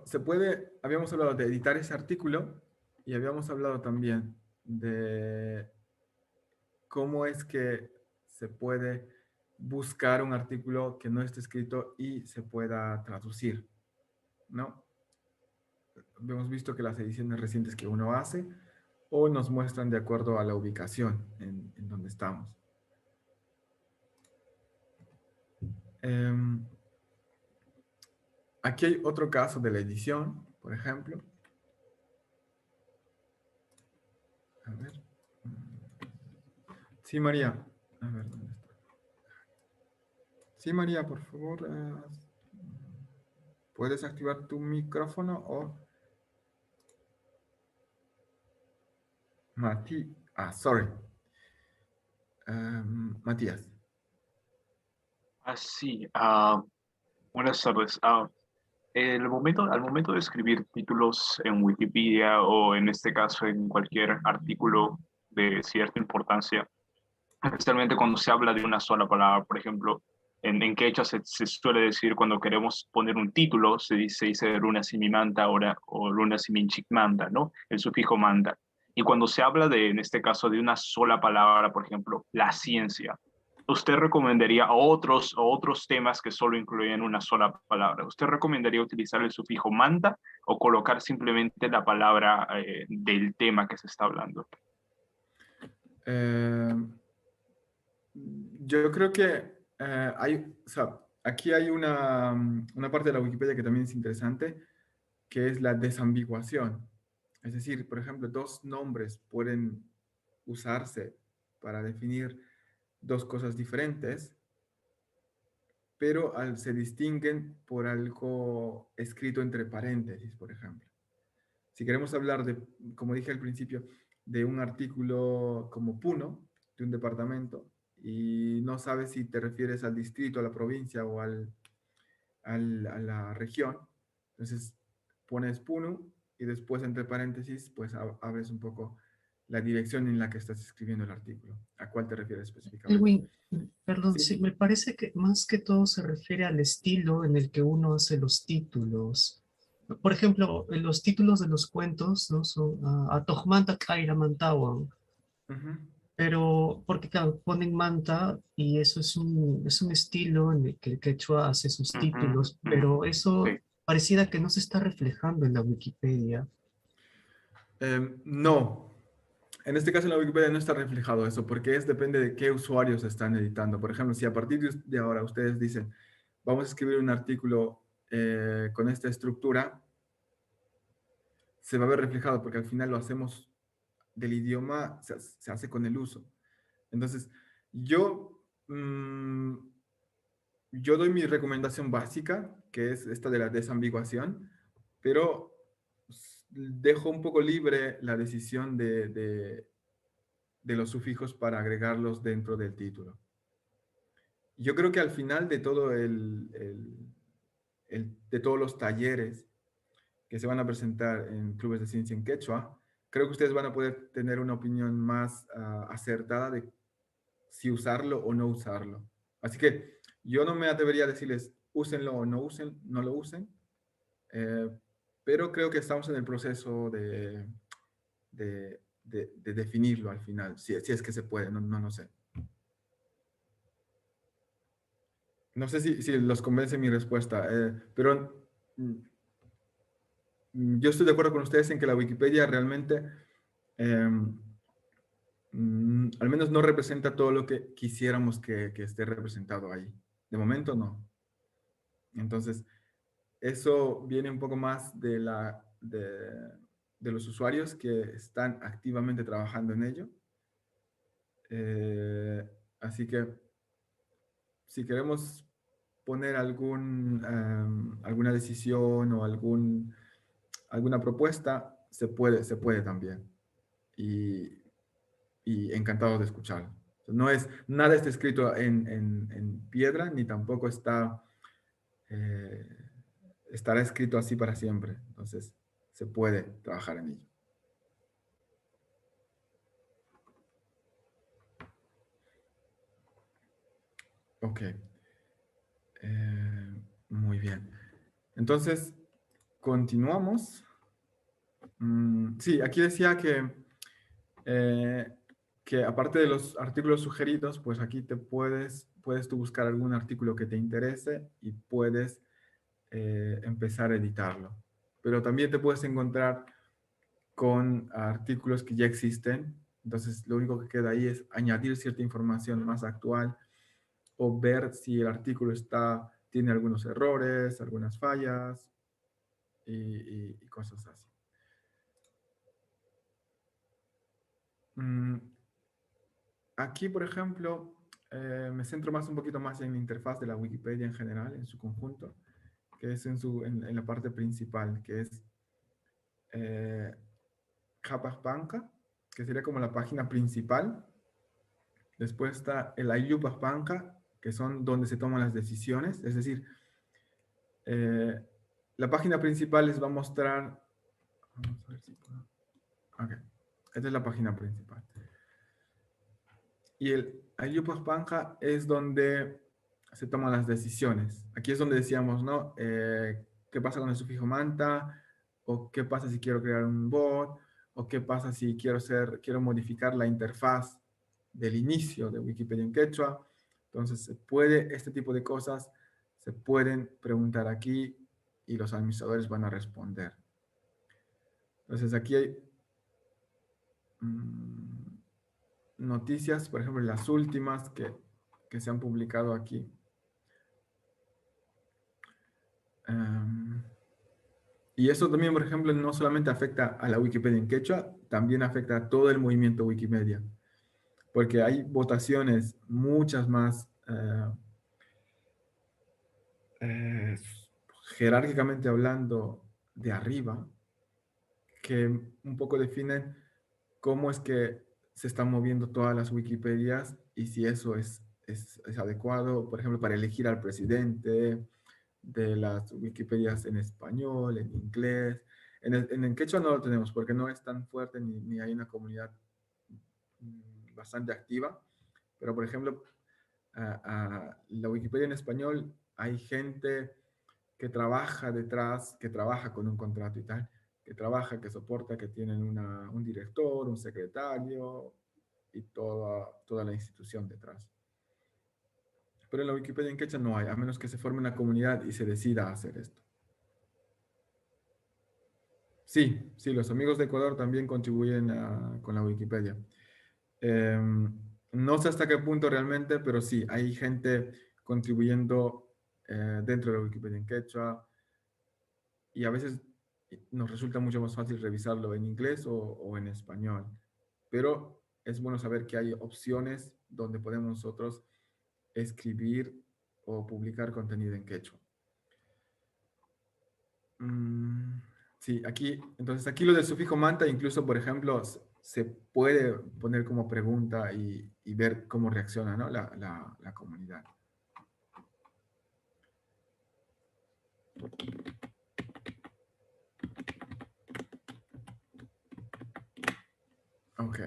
Se puede, habíamos hablado de editar ese artículo y habíamos hablado también de cómo es que se puede buscar un artículo que no esté escrito y se pueda traducir, ¿no? Hemos visto que las ediciones recientes que uno hace o nos muestran de acuerdo a la ubicación en donde estamos. Em, Aquí hay otro caso de la edición, por ejemplo. A ver. Sí, María. A ver, ¿dónde está? Sí, María, por favor. ¿Puedes activar tu micrófono o Mati? Ah, sorry. Matías. Sí, buenas tardes. Al momento de escribir títulos en Wikipedia o en este caso en cualquier artículo de cierta importancia, especialmente cuando se habla de una sola palabra, por ejemplo, en quechua se suele decir cuando queremos poner un título, se dice luna simimanta ahora o luna siminchikmanta, ¿no? El sufijo manta. Y cuando se habla en este caso, de una sola palabra, por ejemplo, la ciencia, ¿usted recomendaría otros temas que solo incluyen una sola palabra? ¿Usted recomendaría utilizar el sufijo manta o colocar simplemente la palabra del tema que se está hablando? Eh, yo creo que o sea, aquí hay una parte de la Wikipedia que también es interesante, que es la desambiguación. Es decir, por ejemplo, dos nombres pueden usarse para definir dos cosas diferentes, pero se distinguen por algo escrito entre paréntesis, por ejemplo. Si queremos hablar de, como dije al principio, de un artículo como Puno, de un departamento, y no sabes si te refieres al distrito, a la provincia o a la región, entonces pones Puno y después entre paréntesis, pues abres un poco la dirección en la que estás escribiendo el artículo. ¿A cuál te refieres específicamente? Elwin, perdón, Sí. sí, me parece que más que todo se refiere al estilo en el que uno hace los títulos. Por ejemplo, en los títulos de los cuentos, ¿no? Son Atojmanta Kaira Mantawan, Ujú, pero porque claro, ponen manta y eso es un estilo en el que el quechua hace sus Ujú, títulos, ujú. pero eso Sí. pareciera que no se está reflejando en la Wikipedia. no, en este caso en la Wikipedia no está reflejado eso, porque depende de qué usuarios están editando. Por ejemplo, si a partir de ahora ustedes dicen, vamos a escribir un artículo con esta estructura, se va a ver reflejado, porque al final lo hacemos del idioma, se hace con el uso. Entonces, yo, mm, yo doy mi recomendación básica, que es esta de la desambiguación, pero dejo un poco libre la decisión de los sufijos para agregarlos dentro del título. Yo creo que al final de todo de todos los talleres que se van a presentar en clubes de ciencia en quechua, creo que ustedes van a poder tener una opinión más acertada de si usarlo o no usarlo. Así que yo no me atrevería a decirles úsenlo o no usen, no lo usen, eh, pero creo que estamos en el proceso de definirlo al final, si es que se puede, no sé. No sé si los convence mi respuesta, pero yo estoy de acuerdo con ustedes en que la Wikipedia realmente, eh, al menos no representa todo lo que quisiéramos que esté representado ahí. De momento no. Entonces, eso viene un poco más de los usuarios que están activamente trabajando en ello. Eh, Así que si queremos poner alguna decisión o alguna propuesta, se puede también. Y, y encantado de escucharlo. Nada está escrito en piedra, ni tampoco eh, estará escrito así para siempre. Entonces, se puede trabajar en ello. Ok. Muy bien. Entonces, continuamos. Sí, aquí decía que aparte de los artículos sugeridos, pues aquí puedes tú buscar algún artículo que te interese y puedes empezar a editarlo. Pero también te puedes encontrar con artículos que ya existen. Entonces, lo único que queda ahí es añadir cierta información más actual o ver si el artículo tiene algunos errores, algunas fallas y cosas así. Aquí, por ejemplo, me centro un poquito más en la interfaz de la Wikipedia en general, en su conjunto, que es en la parte principal, que es Japaspanca, que sería como la página principal. Después está el Ayupaspanca, que son donde se toman las decisiones. Es decir, la página principal les va a mostrar... Vamos a ver si puedo... Ok, esta es la página principal. Y el Ayupaspanca es donde se toman las decisiones. Aquí es donde decíamos, ¿no? ¿Qué pasa con el sufijo manta? ¿O qué pasa si quiero crear un bot? ¿O qué pasa si quiero modificar la interfaz del inicio de Wikipedia en quechua? Entonces, este tipo de cosas se pueden preguntar aquí y los administradores van a responder. Entonces, aquí hay noticias, por ejemplo, las últimas que se han publicado aquí. Y eso también, por ejemplo, no solamente afecta a la Wikipedia en quechua, también afecta a todo el movimiento Wikimedia, porque hay votaciones muchas más eh, jerárquicamente hablando de arriba, que un poco definen cómo es que se están moviendo todas las Wikipedias y si eso es adecuado, por ejemplo, para elegir al presidente, de las Wikipedias en español, en inglés. En quechua no lo tenemos porque no es tan fuerte ni hay una comunidad bastante activa. Pero, por ejemplo, la Wikipedia en español hay gente que trabaja detrás, que trabaja con un contrato y tal, que trabaja, que soporta, que tienen un director, un secretario y toda la institución detrás. Pero en la Wikipedia en quechua no hay, a menos que se forme una comunidad y se decida hacer esto. Sí, sí, los amigos de Ecuador también contribuyen con la Wikipedia. No sé hasta qué punto realmente, pero sí, hay gente contribuyendo dentro de la Wikipedia en quechua y a veces nos resulta mucho más fácil revisarlo en inglés o en español. Pero es bueno saber que hay opciones donde podemos nosotros escribir o publicar contenido en quechua. Sí, entonces aquí lo del sufijo manta, incluso, por ejemplo, se puede poner como pregunta y ver cómo reacciona, ¿no? la comunidad. Ok.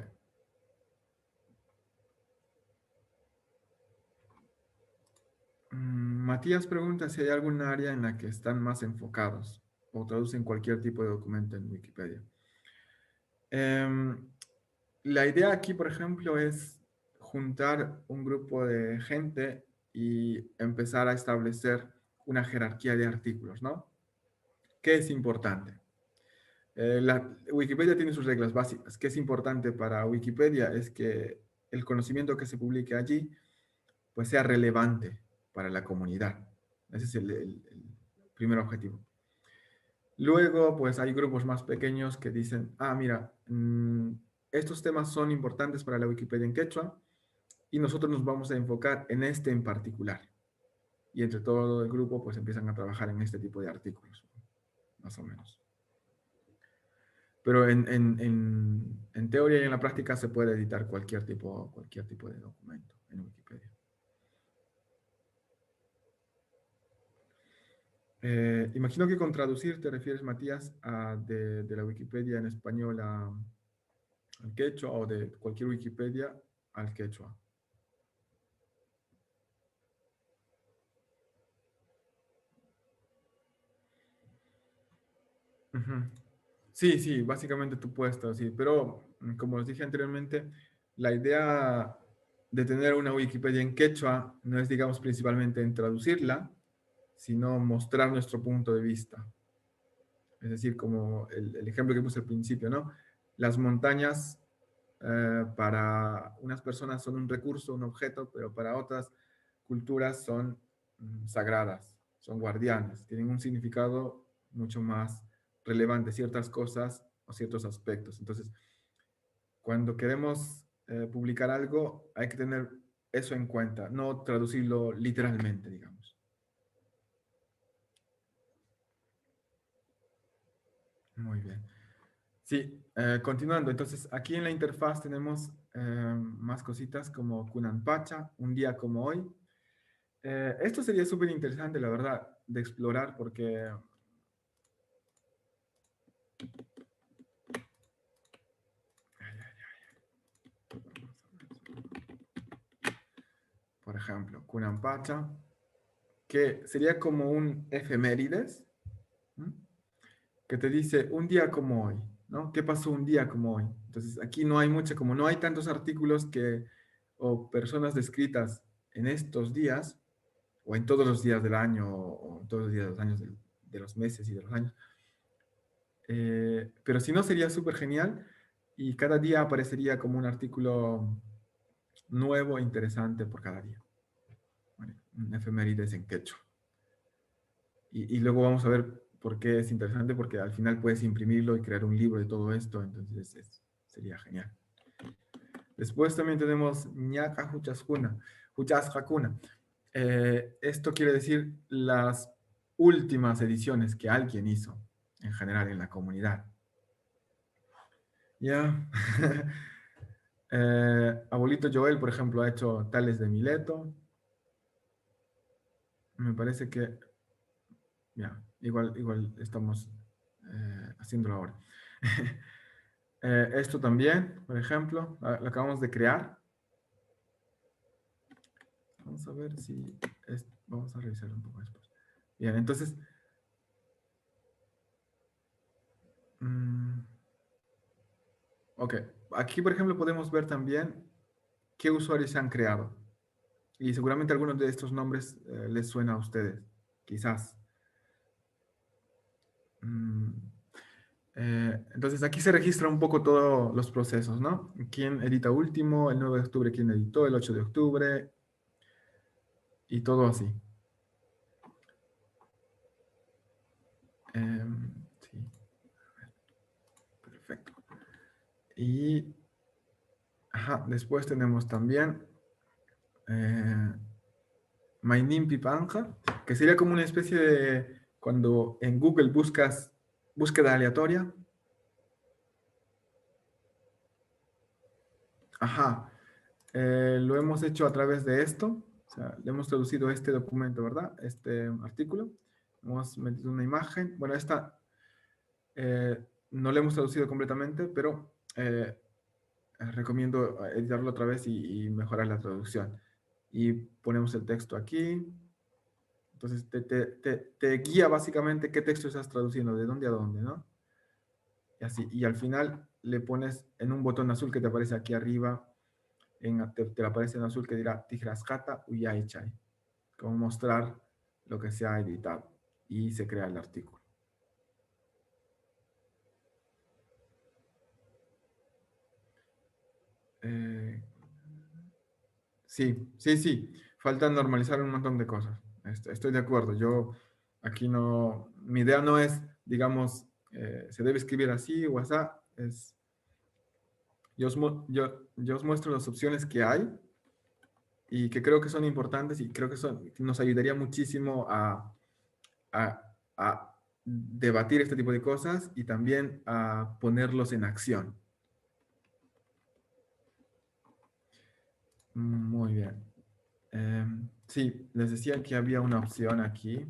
Matías pregunta si hay algún área en la que están más enfocados o traducen cualquier tipo de documento en Wikipedia. La idea aquí, por ejemplo, es juntar un grupo de gente y empezar a establecer una jerarquía de artículos, ¿no? ¿Qué es importante? Wikipedia tiene sus reglas básicas. ¿Qué es importante para Wikipedia? Es que el conocimiento que se publique allí pues sea relevante para la comunidad. Ese es el primer objetivo. Luego, pues hay grupos más pequeños que dicen, mira, estos temas son importantes para la Wikipedia en quechua y nosotros nos vamos a enfocar en este en particular. Y entre todo el grupo, pues empiezan a trabajar en este tipo de artículos, más o menos. Pero en teoría y en la práctica se puede editar cualquier tipo de documento en Wikipedia. Imagino que con traducir te refieres, Matías, de la Wikipedia en español al quechua o de cualquier Wikipedia al quechua. Ujú. Sí, sí, básicamente tú puedes traducir, pero como os dije anteriormente, la idea de tener una Wikipedia en quechua no es, digamos, principalmente en traducirla, sino mostrar nuestro punto de vista. Es decir, como el ejemplo que puse al principio, ¿no? Las montañas para unas personas son un recurso, un objeto, pero para otras culturas son sagradas, son guardianes, tienen un significado mucho más relevante, ciertas cosas o ciertos aspectos. Entonces, cuando queremos publicar algo, hay que tener eso en cuenta, no traducirlo literalmente, digamos. Muy bien. Sí, continuando, entonces aquí en la interfaz tenemos más cositas como Kunanpacha, un día como hoy. Esto sería súper interesante, la verdad, de explorar porque, por ejemplo, Kunanpacha, que sería como un efemérides, ¿m? Que te dice un día como hoy, ¿no? ¿Qué pasó un día como hoy? Entonces aquí no hay mucha, como no hay tantos artículos que, o personas descritas en estos días, o en todos los días del año, o en todos los días de los años, de los meses y de los años. Pero si no, sería súper genial y cada día aparecería como un artículo nuevo e interesante por cada día. Vale, un efemérides en quechua. Y luego vamos a ver por qué es interesante, porque al final puedes imprimirlo y crear un libro de todo esto, entonces sería genial. Después también tenemos ñaca huchaskuna, huchaskakuna. Esto quiere decir las últimas ediciones que alguien hizo en general en la comunidad. Ya. Abuelito Joel, por ejemplo, ha hecho Tales de Mileto. Me parece que, ya, igual estamos haciéndolo ahora. Esto también, por ejemplo, lo acabamos de crear. Vamos a ver si, vamos a revisar un poco después. Bien, entonces, ok, aquí por ejemplo podemos ver también qué usuarios se han creado. Y seguramente algunos de estos nombres les suena a ustedes, quizás. Mm, entonces aquí se registra un poco todos los procesos, ¿no? ¿Quién edita último? El 9 de octubre, ¿quién editó? El 8 de octubre. Y todo así. Sí, perfecto. Y ajá, después tenemos también Mainimpi Panja, que sería como una especie de cuando en Google buscas búsqueda aleatoria. Ajá, lo hemos hecho a través de esto. O sea, le hemos traducido este documento, ¿verdad? Este artículo. Hemos metido una imagen. Bueno, esta no la hemos traducido completamente, pero recomiendo editarlo otra vez y mejorar la traducción. Y ponemos el texto aquí. Entonces te guía básicamente qué texto estás traduciendo, de dónde a dónde, ¿no? Y así. Y al final le pones en un botón azul que te aparece aquí arriba, te aparece en azul que dirá Tijraskata Uyaichai, como mostrar lo que se ha editado. Y se crea el artículo. Eh, sí, sí, sí. Falta normalizar un montón de cosas. Estoy de acuerdo. Yo aquí no, mi idea no es, digamos, se debe escribir así o así. Yo os muestro las opciones que hay y que creo que son importantes y creo que nos ayudaría muchísimo a debatir este tipo de cosas y también a ponerlos en acción. Muy bien. Sí, les decía que había una opción aquí,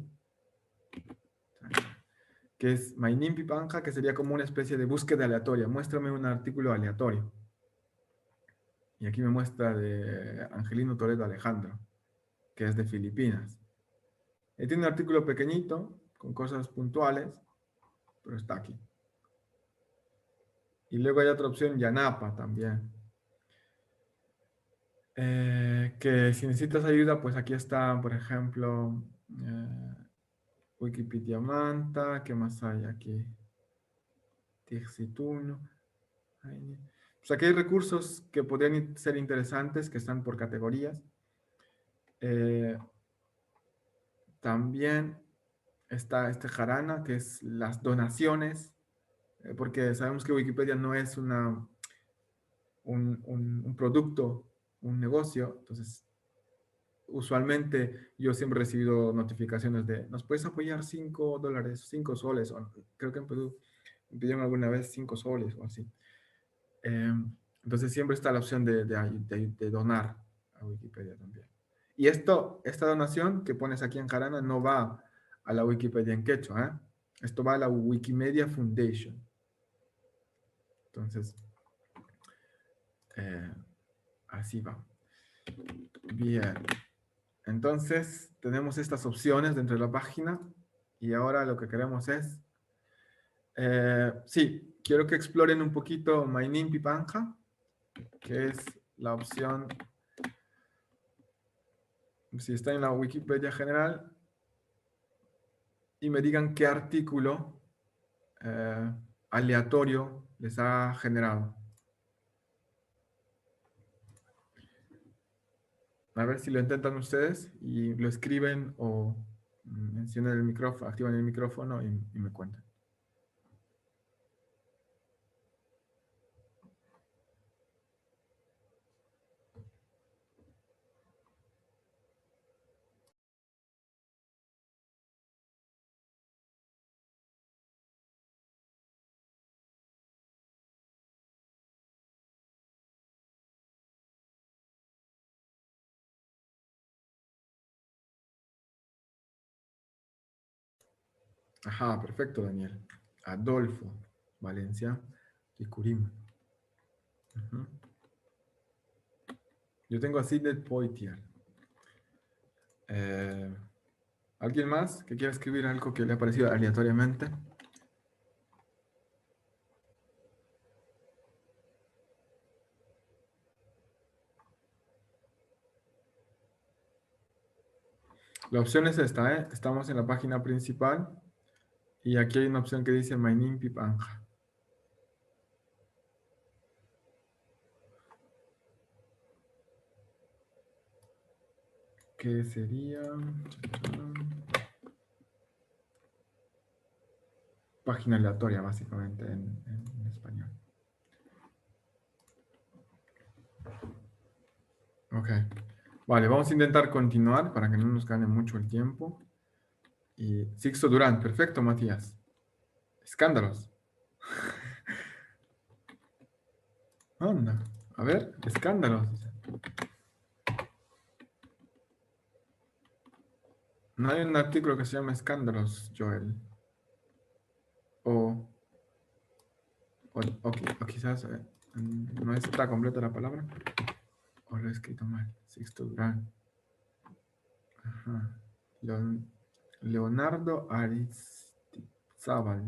que es Mainimpi Panja, que sería como una especie de búsqueda aleatoria. Muéstrame un artículo aleatorio. Y aquí me muestra de Angelino Toledo Alejandro, que es de Filipinas. Tiene un artículo pequeñito, con cosas puntuales, pero está aquí. Y luego hay otra opción, Yanapa también. Que si necesitas ayuda, pues aquí está, por ejemplo, Wikipedia Manta. ¿Qué más hay aquí? Tixituno. Pues aquí hay recursos que podrían ser interesantes, que están por categorías. También está este Jarana, que es las donaciones, porque sabemos que Wikipedia no es un producto, un negocio. Entonces, usualmente yo siempre he recibido notificaciones de, ¿nos puedes apoyar $5, 5 soles? O, creo que en Perú me pidieron alguna vez 5 soles o así. Entonces siempre está la opción de donar a Wikipedia también. Y esta donación que pones aquí en Jarana no va a la Wikipedia en quechua, ¿eh? Esto va a la Wikimedia Foundation. Entonces, así va. Bien. Entonces, tenemos estas opciones dentro de la página y ahora lo que queremos es, sí, quiero que exploren un poquito MyNIMPY Panja, que es la opción, si está en la Wikipedia general, y me digan qué artículo aleatorio les ha generado. A ver si lo intentan ustedes y lo escriben o mencionan el micrófono, activan el micrófono y me cuentan. Ajá, perfecto, Daniel. Adolfo, Valencia, Ticurim. Yo tengo a Sidney Poitier. ¿Alguien más que quiera escribir algo que le ha parecido aleatoriamente? La opción es esta, ¿eh? Estamos en la página principal y aquí hay una opción que dice MyNIMPY Panja. ¿Qué sería? Página aleatoria, básicamente, en español. Ok. Vale, vamos a intentar continuar para que no nos gane mucho el tiempo. Y Sixto Durán, perfecto, Matías. Escándalos. Anda, a ver, escándalos. No hay un artículo que se llama Escándalos, Joel. O quizás no está completa la palabra. O lo he escrito mal. Sixto Durán. Ajá. Leonardo Aristizábal.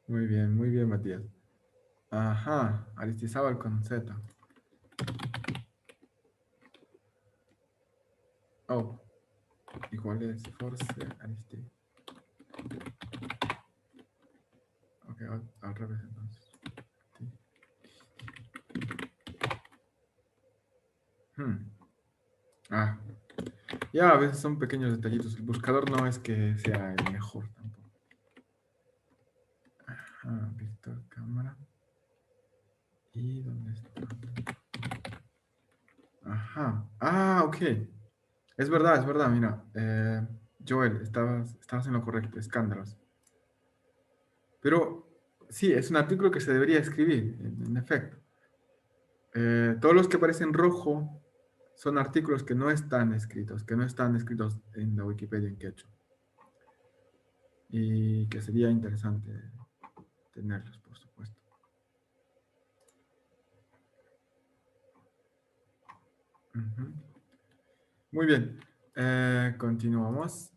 muy bien, Matías. Ajá, Aristizábal con Z. Oh, igual es Force Aristi. Ok, al revés entonces. Ya, a veces son pequeños detallitos. El buscador no es que sea el mejor tampoco. Ajá, Víctor Cámara. ¿Y dónde está? Ajá. Ah, ok. Es verdad, mira. Joel, estabas en lo correcto, escándalos. Pero Sí, es un artículo que se debería escribir, en efecto. Todos los que aparecen rojo son artículos que no están escritos, en la Wikipedia en quechua. Y que sería interesante tenerlos, por supuesto. Ujú. Muy bien, continuamos.